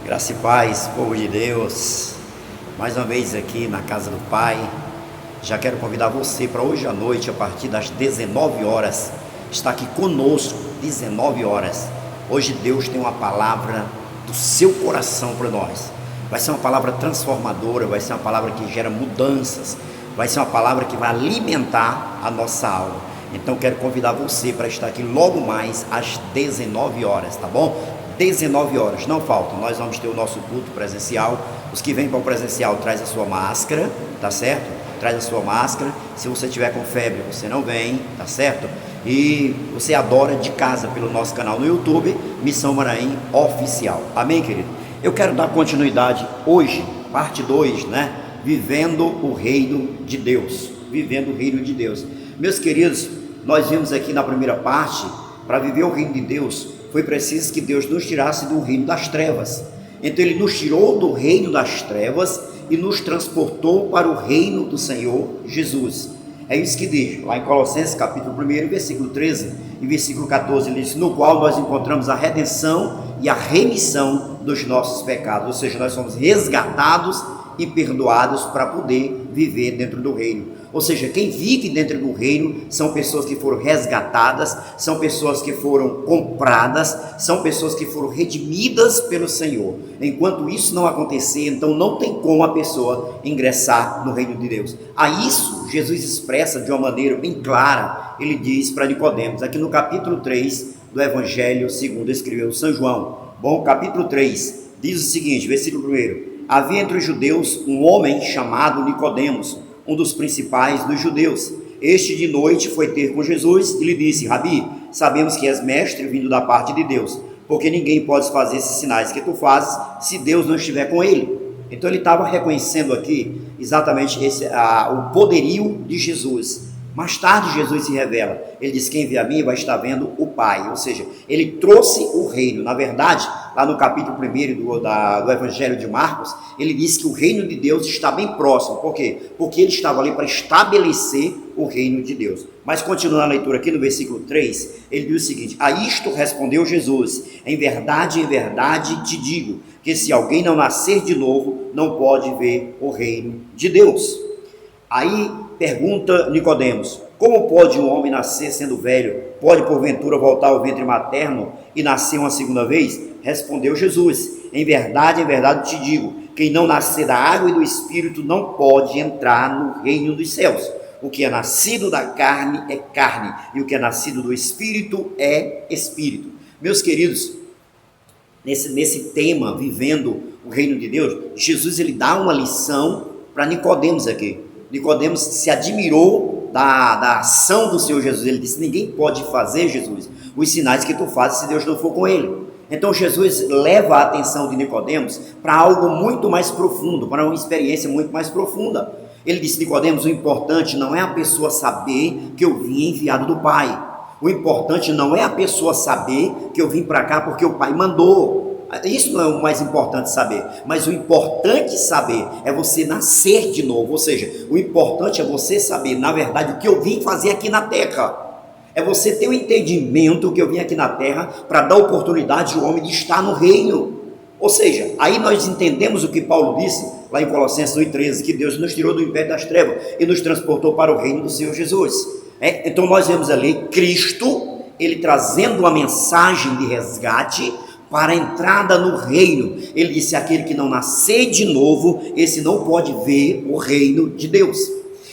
Graça e paz, povo de Deus, mais uma vez aqui na casa do Pai. Já quero convidar você para hoje à noite, a partir das 19 horas, estar aqui conosco, 19 horas. Hoje Deus tem uma palavra do seu coração para nós. Vai ser uma palavra transformadora, vai ser uma palavra que gera mudanças, vai ser uma palavra que vai alimentar a nossa alma. Então quero convidar você para estar aqui logo mais às 19 horas, tá bom? 19 horas, não falta, nós vamos ter o nosso culto presencial. Os que vêm para o presencial, traz a sua máscara, tá certo? Traz a sua máscara. Se você tiver com febre, você não vem, tá certo? E você adora de casa pelo nosso canal no YouTube, Missão Maranhão Oficial. Amém, querido? Eu quero dar continuidade hoje, parte 2, né? Vivendo o reino de Deus. Vivendo o reino de Deus. Meus queridos, nós vimos aqui na primeira parte, para viver o reino de Deus, foi preciso que Deus nos tirasse do reino das trevas. Então Ele nos tirou do reino das trevas e nos transportou para o reino do Senhor Jesus. É isso que diz lá em Colossenses capítulo 1, versículo 13 e versículo 14, ele diz: no qual nós encontramos a redenção e a remissão dos nossos pecados. Ou seja, nós somos resgatados e perdoados para poder viver dentro do reino. Ou seja, quem vive dentro do reino são pessoas que foram resgatadas, são pessoas que foram compradas, são pessoas que foram redimidas pelo Senhor. Enquanto isso não acontecer, então não tem como a pessoa ingressar no reino de Deus. A isso Jesus expressa de uma maneira bem clara. Ele diz para Nicodemos, aqui no capítulo 3 do Evangelho segundo escreveu São João. Bom, capítulo 3 diz o seguinte, versículo 1: havia entre os judeus um homem chamado Nicodemos, um dos principais dos judeus. Este de noite foi ter com Jesus e lhe disse: Rabi, sabemos que és mestre vindo da parte de Deus, porque ninguém pode fazer esses sinais que tu fazes se Deus não estiver com ele. Então ele estava reconhecendo aqui exatamente o poderio de Jesus. Mais tarde Jesus se revela, ele diz: quem vê a mim vai estar vendo o Pai. Ou seja, ele trouxe o reino. Na verdade, lá no capítulo 1 do Evangelho de Marcos, ele diz que o reino de Deus está bem próximo. Por quê? Porque ele estava ali para estabelecer o reino de Deus. Mas continuando a leitura aqui no versículo 3, ele diz o seguinte: a isto respondeu Jesus: em verdade te digo, que se alguém não nascer de novo, não pode ver o reino de Deus. Aí pergunta Nicodemos: como pode um homem nascer sendo velho? Pode porventura voltar ao ventre materno e nascer uma segunda vez? Respondeu Jesus: em verdade te digo, quem não nascer da água e do Espírito não pode entrar no reino dos céus. O que é nascido da carne é carne, e o que é nascido do Espírito é Espírito. Meus queridos, nesse tema, vivendo o reino de Deus, Jesus ele dá uma lição para Nicodemos aqui. Nicodemos se admirou da ação do Senhor Jesus. Ele disse: ninguém pode fazer, Jesus, os sinais que tu fazes se Deus não for com ele. Então Jesus leva a atenção de Nicodemos para algo muito mais profundo, para uma experiência muito mais profunda. Ele disse: Nicodemos, o importante não é a pessoa saber que eu vim enviado do Pai. O importante não é a pessoa saber que eu vim para cá porque o Pai mandou. Isso não é o mais importante saber, mas o importante saber é você nascer de novo. Ou seja, o importante é você saber, na verdade, o que eu vim fazer aqui na terra. É você ter o entendimento que eu vim aqui na terra para dar oportunidade ao homem de estar no reino. Ou seja, aí nós entendemos o que Paulo disse lá em Colossenses 1,13, que Deus nos tirou do império das trevas e nos transportou para o reino do Senhor Jesus. Então nós vemos ali Cristo, ele trazendo uma mensagem de resgate para a entrada no reino. Ele disse: aquele que não nascer de novo, esse não pode ver o reino de Deus.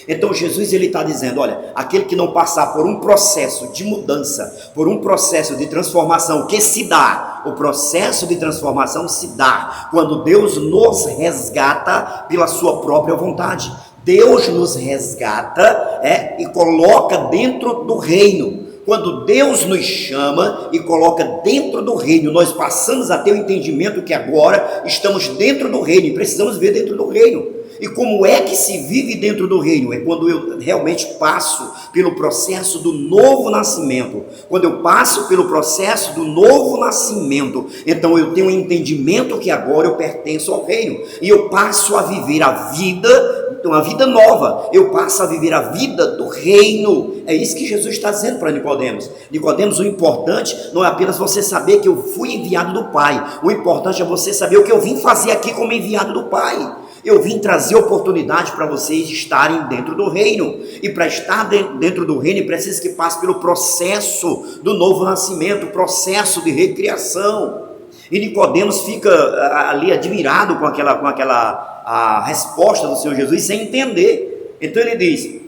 Então Jesus ele está dizendo: olha, aquele que não passar por um processo de mudança, por um processo de transformação que se dá, o processo de transformação se dá quando Deus nos resgata pela sua própria vontade. Deus nos resgata e coloca dentro do reino. Quando Deus nos chama e coloca dentro do reino, nós passamos a ter o entendimento que agora estamos dentro do reino e precisamos ver dentro do reino. E como é que se vive dentro do reino? É quando eu realmente passo pelo processo do novo nascimento. Quando eu passo pelo processo do novo nascimento, então eu tenho um entendimento que agora eu pertenço ao reino. E eu passo a viver a vida uma vida nova, eu passo a viver a vida do reino. É isso que Jesus está dizendo para Nicodemos. Nicodemos, o importante não é apenas você saber que eu fui enviado do Pai, o importante é você saber o que eu vim fazer aqui como enviado do Pai. Eu vim trazer oportunidade para vocês estarem dentro do reino, e para estar dentro do reino precisa que passe pelo processo do novo nascimento, processo de recriação. E Nicodemos fica ali admirado com a resposta do Senhor Jesus, sem entender. Então ele diz,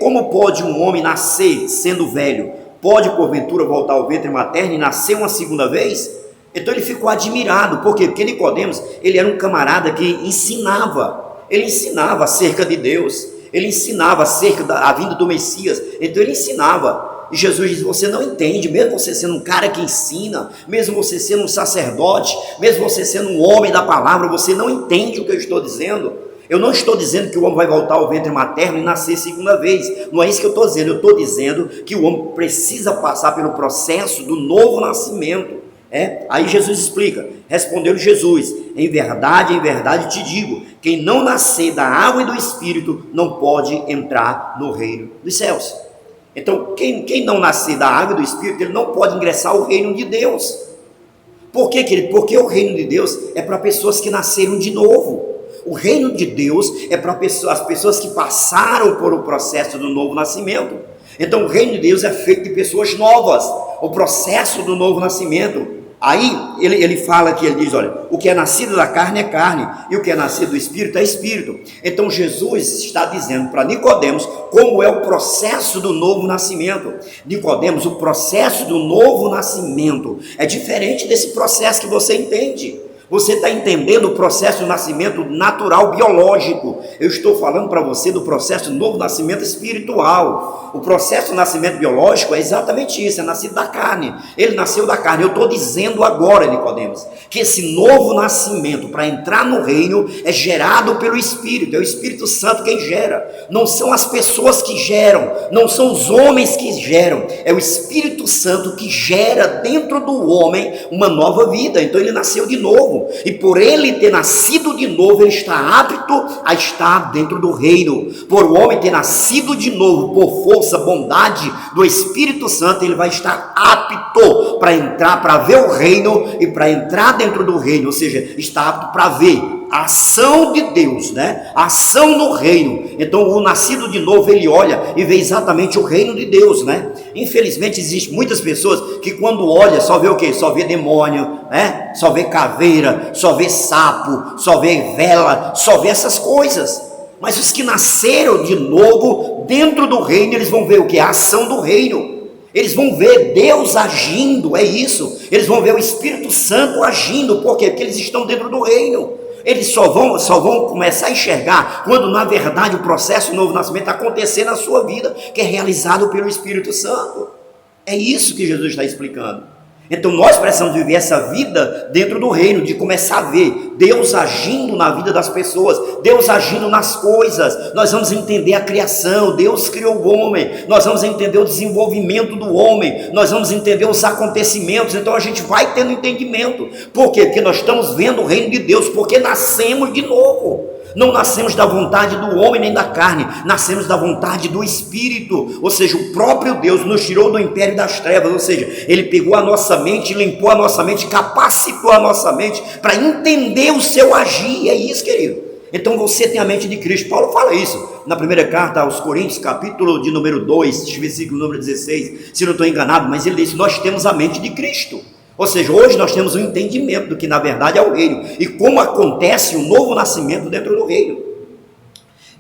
como pode um homem nascer sendo velho? Pode porventura voltar ao ventre materno e nascer uma segunda vez? Então ele ficou admirado. Por quê? Porque Nicodemos, ele era um camarada que ensinava. Ele ensinava acerca de Deus, ele ensinava acerca da vinda do Messias. Então ele ensinava. E Jesus diz, você não entende, mesmo você sendo um cara que ensina, mesmo você sendo um sacerdote, mesmo você sendo um homem da palavra, você não entende o que eu estou dizendo. Eu não estou dizendo que o homem vai voltar ao ventre materno e nascer segunda vez. Não é isso que eu estou dizendo. Eu estou dizendo que o homem precisa passar pelo processo do novo nascimento. Aí Jesus explica, respondeu Jesus, em verdade te digo, quem não nascer da água e do Espírito não pode entrar no reino dos céus. Então, quem não nascer da água e do Espírito, ele não pode ingressar ao reino de Deus. Por quê, querido? Porque o reino de Deus é para pessoas que nasceram de novo. O reino de Deus é para as pessoas que passaram por o processo do novo nascimento. Então, o reino de Deus é feito de pessoas novas, o processo do novo nascimento. Aí ele fala que ele diz, olha, o que é nascido da carne é carne, e o que é nascido do Espírito é Espírito. Então Jesus está dizendo para Nicodemos como é o processo do novo nascimento. Nicodemos, o processo do novo nascimento é diferente desse processo que você entende. Você está entendendo o processo do nascimento natural, biológico. Eu estou falando para você do processo do novo nascimento espiritual. O processo do nascimento biológico é exatamente isso, é nascido da carne. Ele nasceu da carne. Eu estou dizendo agora, Nicodemos, que esse novo nascimento para entrar no reino é gerado pelo Espírito. É o Espírito Santo quem gera. Não são as pessoas que geram, não são os homens que geram. É o Espírito Santo que gera dentro do homem uma nova vida. Então ele nasceu de novo. E por ele ter nascido de novo, ele está apto a estar dentro do reino. Por o homem ter nascido de novo, por força, bondade do Espírito Santo, ele vai estar apto para entrar, para ver o reino e para entrar dentro do reino. Ou seja, está apto para ver a ação de Deus, né? A ação no reino. Então o nascido de novo, ele olha e vê exatamente o reino de Deus, né? Infelizmente existem muitas pessoas que quando olha só vê o quê? Só vê demônio, né? Só vê caveira, só vê sapo, só vê vela, só vê essas coisas. Mas os que nasceram de novo dentro do reino, eles vão ver o que? A ação do reino. Eles vão ver Deus agindo, é isso. Eles vão ver o Espírito Santo agindo. Por quê? Porque eles estão dentro do reino. Eles só vão começar a enxergar quando na verdade o processo do novo nascimento acontecer na sua vida, que é realizado pelo Espírito Santo. É isso que Jesus está explicando. Então nós precisamos viver essa vida dentro do reino, de começar a ver Deus agindo na vida das pessoas, Deus agindo nas coisas. Nós vamos entender a criação, Deus criou o homem, nós vamos entender o desenvolvimento do homem, nós vamos entender os acontecimentos. Então a gente vai tendo entendimento. Por quê? Porque nós estamos vendo o reino de Deus, porque nascemos de novo. Não nascemos da vontade do homem nem da carne, nascemos da vontade do Espírito. Ou seja, o próprio Deus nos tirou do império das trevas. Ou seja, ele pegou a nossa mente, limpou a nossa mente, capacitou a nossa mente para entender o seu agir. É isso, querido. Então você tem a mente de Cristo. Paulo fala isso na primeira carta aos Coríntios, capítulo de número 2, versículo número 16, se não estou enganado, mas ele diz, nós temos a mente de Cristo. Ou seja, hoje nós temos um entendimento do que na verdade é o reino e como acontece o novo nascimento dentro do reino.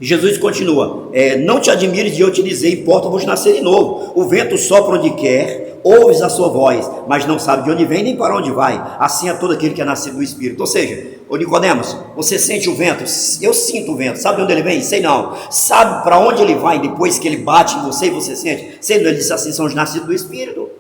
E Jesus continua, não te admires de eu te dizer, importa-vos nascer de novo. O vento sopra onde quer, ouves a sua voz, mas não sabe de onde vem nem para onde vai. Assim é todo aquele que é nascido do Espírito. Ou seja, ô Nicodemos, você sente o vento? Eu sinto o vento. Sabe de onde ele vem? Sei não. Sabe para onde ele vai depois que ele bate em você e você sente? Sei não, ele disse assim, são os nascidos do Espírito.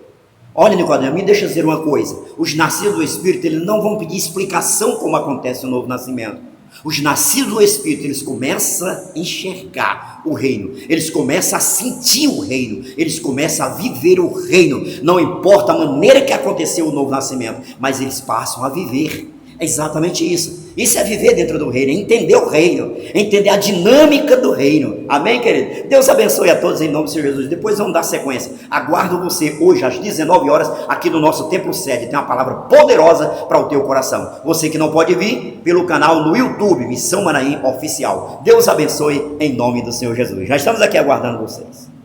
Olha, Nicodemo, me deixa dizer uma coisa. Os nascidos do Espírito, eles não vão pedir explicação como acontece o novo nascimento. Os nascidos do Espírito, eles começam a enxergar o reino. Eles começam a sentir o reino. Eles começam a viver o reino. Não importa a maneira que aconteceu o novo nascimento, mas eles passam a viver. É exatamente isso. Isso é viver dentro do reino, é entender o reino, é entender a dinâmica do reino. Amém, querido? Deus abençoe a todos em nome de Jesus. Depois vamos dar sequência. Aguardo você hoje às 19 horas aqui no nosso templo sede. Tem uma palavra poderosa para o teu coração. Você que não pode vir, pelo canal no YouTube, Missão Manaim Oficial. Deus abençoe em nome do Senhor Jesus. Já estamos aqui aguardando vocês.